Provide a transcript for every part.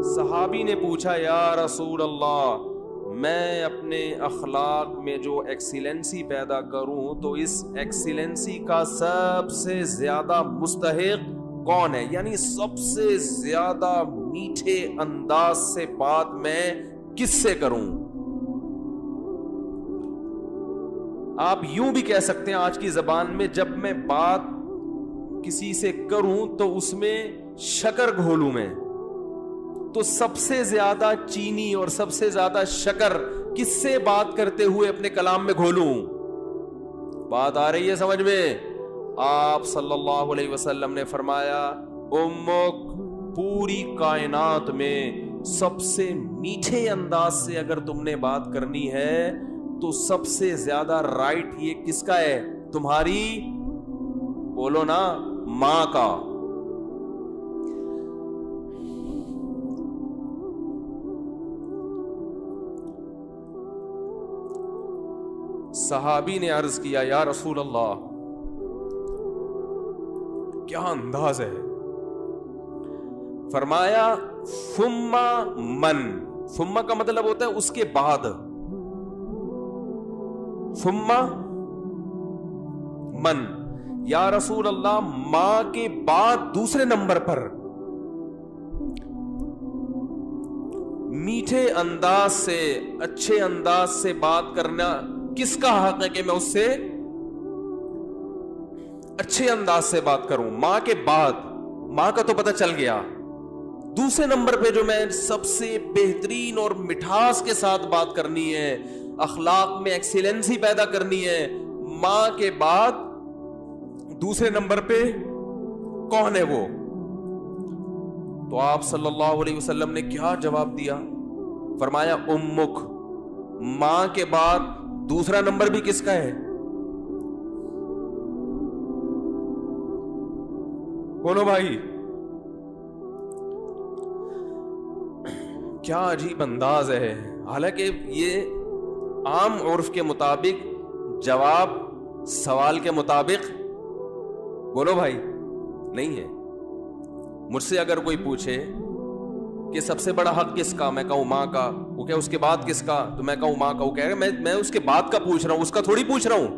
صحابی نے پوچھا یا رسول اللہ میں اپنے اخلاق میں جو ایکسیلنسی پیدا کروں تو اس ایکسیلنسی کا سب سے زیادہ مستحق کون ہے؟ یعنی سب سے زیادہ میٹھے انداز سے بات میں کس سے کروں؟ آپ یوں بھی کہہ سکتے ہیں آج کی زبان میں، جب میں بات کسی سے کروں تو اس میں شکر گھولوں میں، تو سب سے زیادہ چینی اور سب سے زیادہ شکر کس سے بات کرتے ہوئے اپنے کلام میں گھولوں؟ بات آ رہی ہے سمجھ میں؟ آپ صلی اللہ علیہ وسلم نے فرمایا امک، پوری کائنات میں سب سے میٹھے انداز سے اگر تم نے بات کرنی ہے تو سب سے زیادہ رائٹ یہ کس کا ہے؟ تمہاری، بولو نا، ماں کا۔ صحابی نے عرض کیا یا رسول اللہ کیا انداز ہے؟ فرمایا ثم من، ثم کا مطلب ہوتا ہے اس کے بعد، ثم من، یا رسول اللہ ماں کے بعد دوسرے نمبر پر میٹھے انداز سے، اچھے انداز سے بات کرنا کس کا حق ہے کہ میں اس سے اچھے انداز سے بات کروں؟ ماں کے بعد، ماں کا تو پتہ چل گیا، دوسرے نمبر پہ جو میں سب سے بہترین اور مٹھاس کے ساتھ بات کرنی ہے، اخلاق میں ایکسیلنسی پیدا کرنی ہے، ماں کے بعد دوسرے نمبر پہ کون ہے وہ؟ تو آپ صلی اللہ علیہ وسلم نے کیا جواب دیا؟ فرمایا امک، ماں کے بعد دوسرا نمبر بھی کس کا ہے؟ بولو بھائی، کیا عجیب انداز ہے۔ حالانکہ یہ عام عرف کے مطابق جواب سوال کے مطابق، بولو بھائی، نہیں ہے۔ مجھ سے اگر کوئی پوچھے کہ سب سے بڑا حق کس کا، میں کہوں ماں کا، وہ کہ اس کے بعد کس کا، تو میں کہوں ماں کا، وہ کہے گا میں اس کے بعد کا پوچھ رہا ہوں، اس کا تھوڑی پوچھ رہا ہوں۔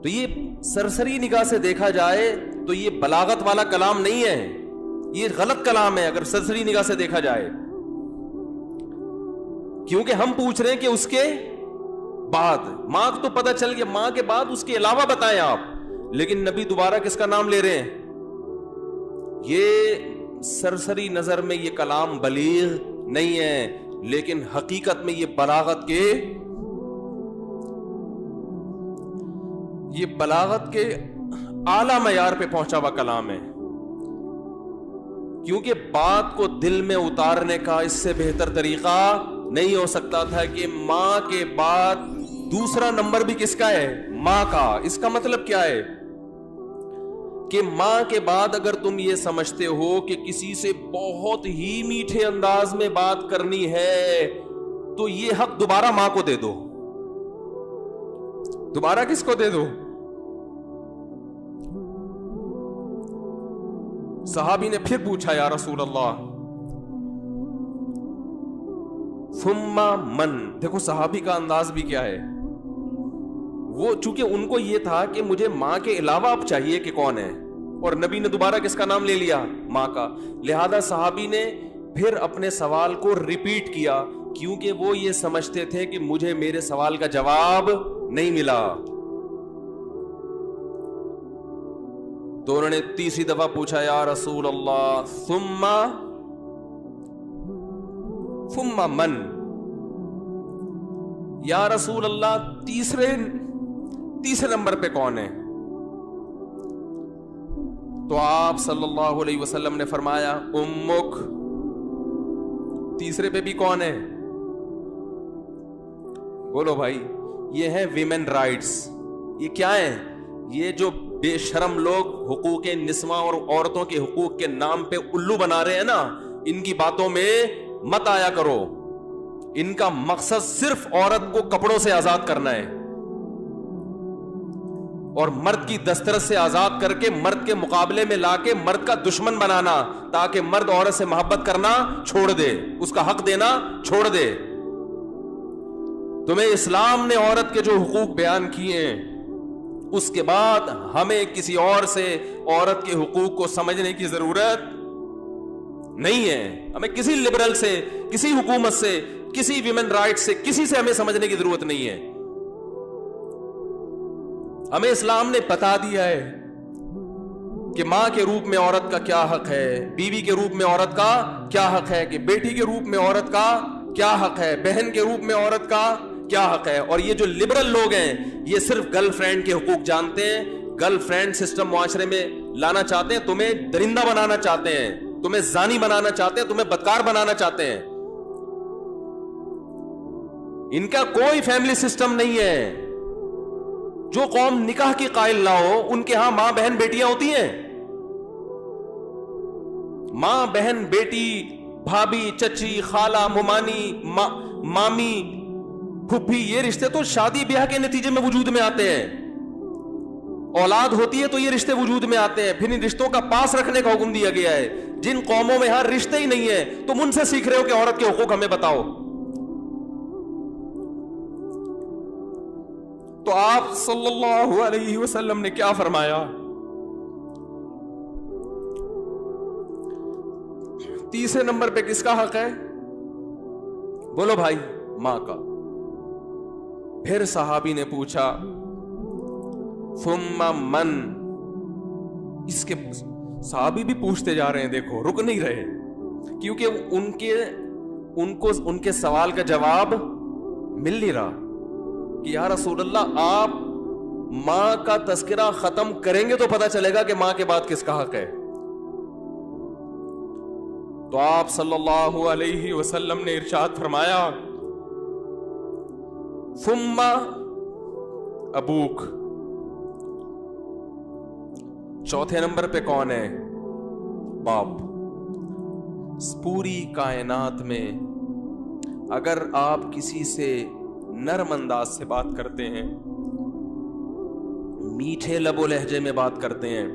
تو یہ سرسری نگاہ سے دیکھا جائے تو یہ بلاغت والا کلام نہیں ہے، یہ غلط کلام ہے اگر سرسری نگاہ سے دیکھا جائے، کیونکہ ہم پوچھ رہے ہیں کہ اس کے بعد، ماں تو پتہ چل گیا، ماں کے بعد اس کے علاوہ بتائیں آپ، لیکن نبی دوبارہ کس کا نام لے رہے ہیں؟ یہ سرسری نظر میں یہ کلام بلیغ نہیں ہے، لیکن حقیقت میں یہ بلاغت کے اعلی معیار پہ پہنچا ہوا کلام ہے، کیونکہ بات کو دل میں اتارنے کا اس سے بہتر طریقہ نہیں ہو سکتا تھا کہ ماں کے بعد دوسرا نمبر بھی کس کا ہے؟ ماں کا۔ اس کا مطلب کیا ہے کہ ماں کے بعد اگر تم یہ سمجھتے ہو کہ کسی سے بہت ہی میٹھے انداز میں بات کرنی ہے تو یہ حق دوبارہ ماں کو دے دو۔ دوبارہ کس کو دے دو؟ صحابی نے پھر پوچھا یا رسول اللہ ثم من، دیکھو صحابی کا انداز بھی کیا ہے، وہ چونکہ ان کو یہ تھا کہ مجھے ماں کے علاوہ اب چاہیے کہ کون ہے، اور نبی نے دوبارہ کس کا نام لے لیا؟ ماں کا۔ لہذا صحابی نے پھر اپنے سوال کو ریپیٹ کیا، کیونکہ وہ یہ سمجھتے تھے کہ مجھے میرے سوال کا جواب نہیں ملا۔ تو انہوں نے تیسری دفعہ پوچھا یا رسول اللہ ثم من، یا رسول اللہ تیسرے نمبر پہ کون ہے؟ تو آپ صلی اللہ علیہ وسلم نے فرمایا امک، تیسرے پہ بھی کون ہے؟ بولو بھائی، یہ ہے ویمن رائٹس۔ یہ کیا ہے؟ یہ جو بے شرم لوگ حقوق نسواں اور عورتوں کے حقوق کے نام پہ الو بنا رہے ہیں نا، ان کی باتوں میں مت آیا کرو، ان کا مقصد صرف عورت کو کپڑوں سے آزاد کرنا ہے۔ اور مرد کی دسترس سے آزاد کر کے مرد کے مقابلے میں لا کے مرد کا دشمن بنانا تاکہ مرد عورت سے محبت کرنا چھوڑ دے, اس کا حق دینا چھوڑ دے. تمہیں اسلام نے عورت کے جو حقوق بیان کیے ہیں اس کے بعد ہمیں کسی اور سے عورت کے حقوق کو سمجھنے کی ضرورت نہیں ہے. ہمیں کسی لبرل سے, کسی حکومت سے, کسی ویمن رائٹ سے, کسی سے ہمیں سمجھنے کی ضرورت نہیں ہے. ہمیں اسلام نے بتا دیا ہے کہ ماں کے روپ میں عورت کا کیا حق ہے, بیوی کے روپ میں عورت کا کیا حق ہے, کہ بیٹی کے روپ میں عورت کا کیا حق ہے, بہن کے روپ میں عورت کا کیا حق ہے. اور یہ جو لبرل لوگ ہیں یہ صرف گرل فرینڈ کے حقوق جانتے ہیں, گرل فرینڈ سسٹم معاشرے میں لانا چاہتے ہیں, تمہیں درندہ بنانا چاہتے ہیں, تمہیں زانی بنانا چاہتے ہیں, تمہیں بدکار بنانا چاہتے ہیں. ان کا کوئی فیملی سسٹم نہیں ہے. جو قوم نکاح کی قائل نہ ہو ان کے ہاں ماں بہن بیٹیاں ہوتی ہیں. ماں بہن بیٹی, بھابھی, چچی, خالہ, ممانی, مامی, پھپھی, یہ رشتے تو شادی بیاہ کے نتیجے میں وجود میں آتے ہیں. اولاد ہوتی ہے تو یہ رشتے وجود میں آتے ہیں. پھر ان رشتوں کا پاس رکھنے کا حکم دیا گیا ہے. جن قوموں میں ہر رشتے ہی نہیں ہے تم ان سے سیکھ رہے ہو کہ عورت کے حقوق ہمیں بتاؤ. تو آپ صلی اللہ علیہ وسلم نے کیا فرمایا؟ تیسرے نمبر پہ کس کا حق ہے؟ بولو بھائی, ماں کا. پھر صحابی نے پوچھا ثم من. اس کے صحابی بھی پوچھتے جا رہے ہیں, دیکھو رک نہیں رہے, کیونکہ ان کے سوال کا جواب مل نہیں رہا کہ یا رسول اللہ آپ ماں کا تذکرہ ختم کریں گے تو پتہ چلے گا کہ ماں کے بعد کس کا حق ہے. تو آپ صلی اللہ علیہ وسلم نے ارشاد فرمایا ثم ابوک. چوتھے نمبر پہ کون ہے؟ باپ. پوری کائنات میں اگر آپ کسی سے نرم انداز سے بات کرتے ہیں, میٹھے لب و لہجے میں بات کرتے ہیں,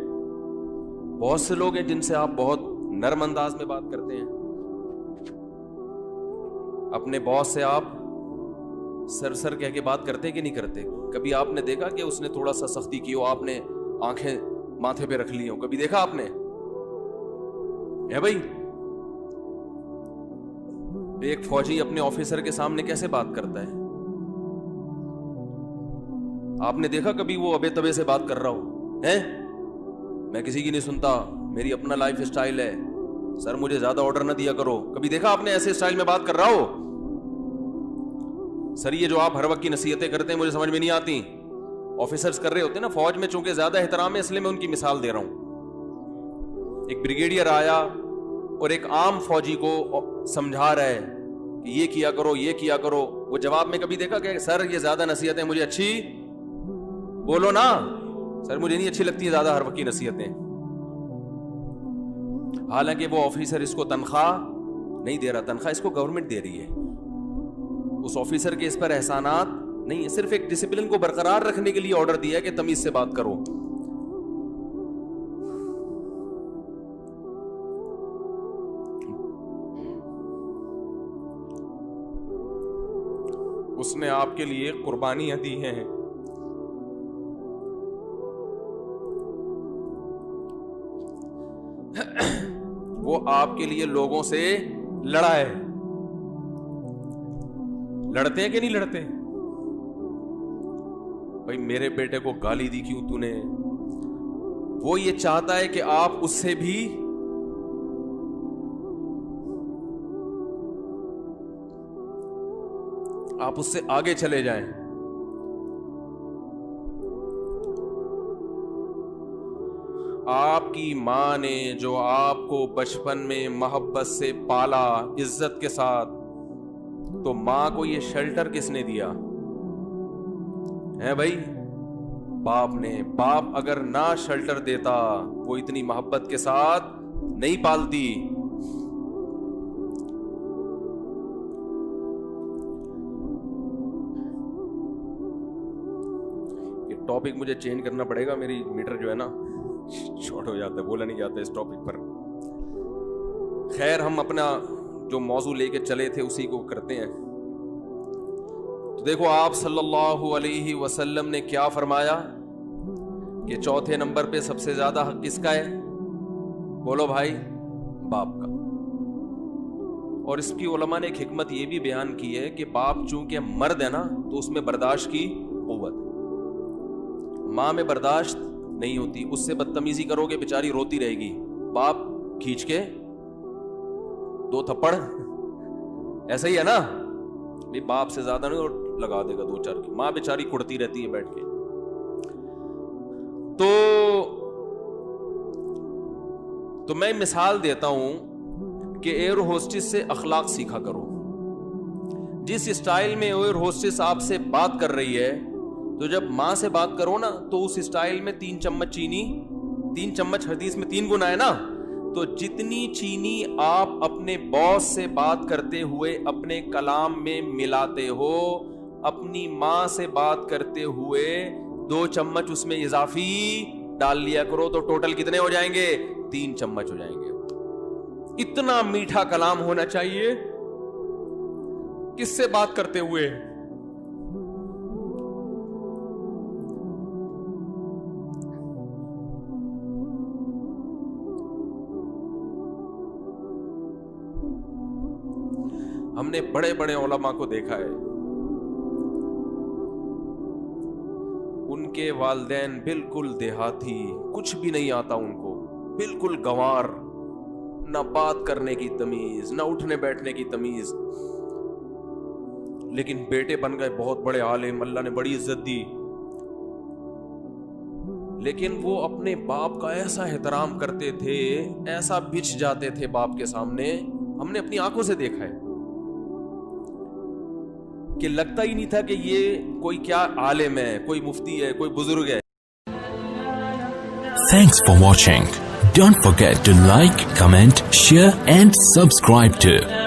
بہت سے لوگ ہیں جن سے آپ بہت نرم انداز میں بات کرتے ہیں. اپنے باس سے آپ سر کہہ کے بات کرتے کہ نہیں کرتے؟ کبھی آپ نے دیکھا کہ اس نے تھوڑا سا سختی کی ہو, آپ نے آنکھیں ماتھے پہ رکھ لی ہو؟ کبھی دیکھا آپ نے؟ ہے بھائی, ایک فوجی اپنے آفیسر کے سامنے کیسے بات کرتا ہے؟ آپ نے دیکھا کبھی وہ ابے تبے سے بات کر رہا ہو؟ ہیں, میں کسی کی نہیں سنتا, میری اپنا لائف اسٹائل ہے, سر مجھے زیادہ آرڈر نہ دیا کرو. کبھی دیکھا آپ نے ایسے اسٹائل میں بات کر رہا ہو؟ سر یہ جو آپ ہر وقت کی نصیحتیں کرتے ہیں مجھے سمجھ میں نہیں آتی. آفیسرز کر رہے ہوتے ہیں نا فوج میں, چونکہ زیادہ احترام ہے اس لیے میں ان کی مثال دے رہا ہوں. ایک بریگیڈیئر آیا اور ایک عام فوجی کو سمجھا رہا ہے کہ یہ کیا کرو, یہ کیا کرو. وہ جواب میں کبھی دیکھا کہ سر یہ زیادہ نصیحتیں مجھے اچھی, بولو نا سر مجھے نہیں اچھی لگتی زیادہ ہر وقت کی نصیحتیں. حالانکہ وہ آفیسر اس کو تنخواہ نہیں دے رہا, تنخواہ اس کو گورنمنٹ دے رہی ہے. اس آفیسر کے اس پر احسانات نہیں ہے, صرف ایک ڈسپلن کو برقرار رکھنے کے لیے آرڈر دیا ہے کہ تمیز سے بات کرو. اس نے آپ کے لیے قربانیاں دی ہیں, وہ آپ کے لیے لوگوں سے لڑا ہے. لڑتے ہیں کہ نہیں لڑتے؟ بھائی میرے بیٹے کو گالی دی کیوں تو نے؟ وہ یہ چاہتا ہے کہ آپ اس سے بھی آپ اس سے آگے چلے جائیں. آپ کی ماں نے جو آپ کو بچپن میں محبت سے پالا عزت کے ساتھ, تو ماں کو یہ شیلٹر کس نے دیا ہے بھائی؟ باپ نے. باپ اگر نہ شیلٹر دیتا وہ اتنی محبت کے ساتھ نہیں پالتی. ٹاپک مجھے چینج کرنا پڑے گا, میری میٹر جو ہے نا شارٹ ہو جاتا ہے, بولا نہیں جاتا اس ٹاپک پر. خیر ہم اپنا جو موضوع لے کے چلے تھے اسی کو کرتے ہیں. تو دیکھو آپ صلی اللہ علیہ وسلم نے کیا فرمایا کہ چوتھے نمبر پہ سب سے زیادہ حق کس کا ہے؟ بولو بھائی, باپ کا. اور اس کی علماء نے ایک حکمت یہ بھی بیان کی ہے کہ باپ چونکہ مرد ہے نا تو اس میں برداشت کی قوت, ماں میں برداشت نہیں ہوتی, اس سے بدتمیزی کرو گے بیچاری روتی رہے گی, باپ کھینچ کے 2 تھپڑ, ایسا ہی ہے نا, باپ سے زیادہ نہیں اور لگا دے گا 2-4 کی, ماں بیچاری کڑتی رہتی ہے بیٹھ کے. تو میں مثال دیتا ہوں کہ ایئر ہوسٹس سے اخلاق سیکھا کرو. جس اسٹائل میں ایئر ہوسٹس آپ سے بات کر رہی ہے تو جب ماں سے بات کرو نا تو اس اسٹائل میں 3 چمچ چینی, 3 چمچ حدیث میں 3 گنا ہے نا, تو جتنی چینی آپ اپنے باس سے بات کرتے ہوئے اپنے کلام میں ملاتے ہو, اپنی ماں سے بات کرتے ہوئے 2 چمچ اس میں اضافی ڈال لیا کرو, تو ٹوٹل کتنے ہو جائیں گے؟ 3 چمچ ہو جائیں گے. اتنا میٹھا کلام ہونا چاہیے کس سے بات کرتے ہوئے؟ ہم نے بڑے بڑے علماء کو دیکھا ہے, ان کے والدین بالکل دیہاتی, کچھ بھی نہیں آتا ان کو, بالکل گنوار, نہ بات کرنے کی تمیز, نہ اٹھنے بیٹھنے کی تمیز, لیکن بیٹے بن گئے بہت بڑے عالم, اللہ نے بڑی عزت دی. لیکن وہ اپنے باپ کا ایسا احترام کرتے تھے, ایسا بچھ جاتے تھے باپ کے سامنے, ہم نے اپنی آنکھوں سے دیکھا ہے کہ لگتا ہی نہیں تھا کہ یہ کوئی کیا عالم ہے, کوئی مفتی ہے, کوئی بزرگ ہے. Thanks for watching. Don't forget to like, comment, share and subscribe to